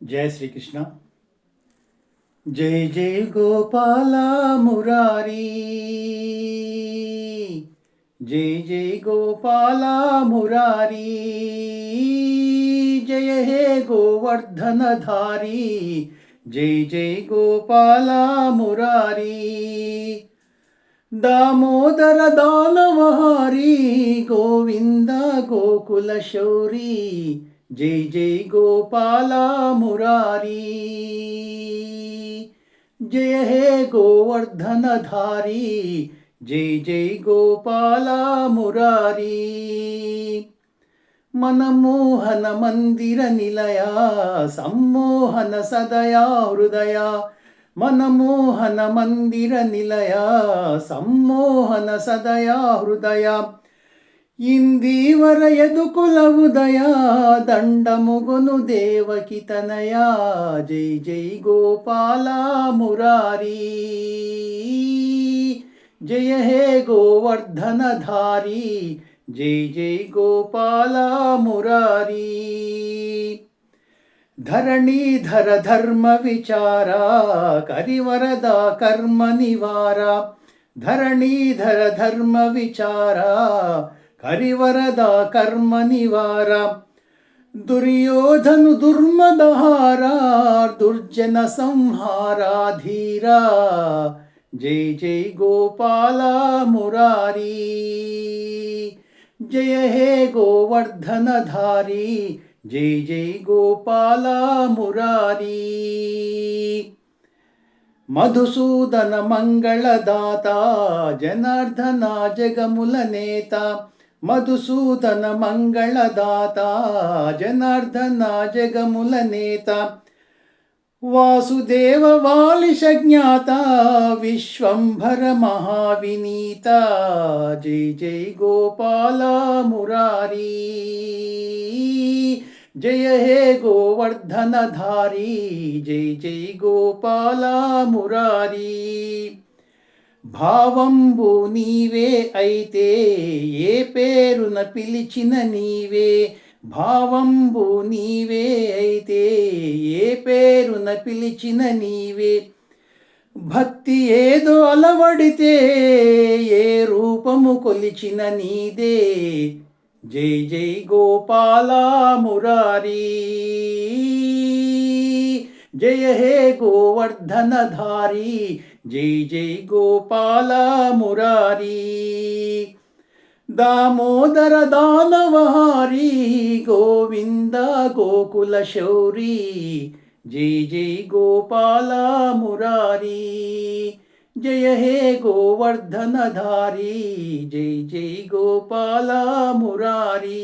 जय श्री कृष्ण। जय जय गोपाल मुरारी, जय जय गोपाल मुरारी, जय हे गोवर्धन धारी, जय जय गोपाल मुरारी, दामोदर दानवहारी, गोविंद गोकुल शौरी, जय जय गोपाल मुरारी, जय हे गोवर्धन धारी, जय जय गोपाल मुरारी, मनमोहन मंदिर निलया, सम्मोहन सदया हृदय, मनमोहन मंदिर निलया, सम्मोहन सदया हृदय, इंदीवर यदुकुल उदय, ದಂಡಮುಗುನು ದೇವಕಿ ತನಯ, ಜೈ ಜೈ ಗೋಪಾಲ ಮುರಾರಿ, ಜಯ ಹೇ ಗೋವರ್ಧನ ಧಾರಿ, ಜೈ ಜೈ ಗೋಪಾಲ ಮುರಾರಿ, ಧರಣೀಧರ ಧರ್ಮ ವಿಚಾರ, ಕರಿವರದ ಕರ್ಮ ನಿವಾರ, ಧರಣೀಧರ ಧರ್ಮ ವಿಚಾರ, ಕರಿವರದ ಕರ್ಮ ನಿವಾರ, ದುರ್ಯೋಧನು ದುರ್ಮದಹಾರ, ದುರ್ಜನ ಸಂಹಾರ ಧೀರ, ಜೈ ಜೈ ಗೋಪಾಲ ಮುರಾರಿ, ಜಯ ಹೇ ಗೋವರ್ಧನ ಧಾರಿ, ಜೈ ಜೈ ಗೋಪಾಲ ಮುರಾರಿ, ಮಧುಸೂದನ ಮಂಗಳದಾತ, ಜನಾರ್ದನ ಜಗಮುಲ ನೇತ, ಮಧುಸೂದನ ಮಂಗಳದಾತ, ಜನಾರ್ದನ ಜಗಮುಲ ನೇತ, ವಾಸುದೇವ ವಾಲಿಶ ಜ್ಞಾತ, ವಿಶ್ವಂಭರ ಮಹಾವಿನೀತ, ಜೈ ಜೈ ಗೋಪಾಲ ಮುರಾರಿ, ಜಯ ಹೇ ಗೋವರ್ಧನ ಧಾರಿ, ಜೈ ಜೈ ಗೋಪಾಲ ಮುರಾರಿ, భావంబు నీవే అయితే ఏ పేరున పిలిచిన నీవే, భావంబు నీవే అయితే ఏ పేరున పిలిచిన నీవే, భక్తి ఏదో అలవడితే ఏ రూపము కొలిచిన నీదే, జై జై గోపాల మురారి, జయ హే గోవర్ధన ధారి, జై జై గోపాల మురారి, దామోదర దానవహారి, గోవింద గోకుల శౌరి, జై జై గోపాల మురారి, జయ హే గోవర్ధన ధారి, జై జై గోపాల మురారి.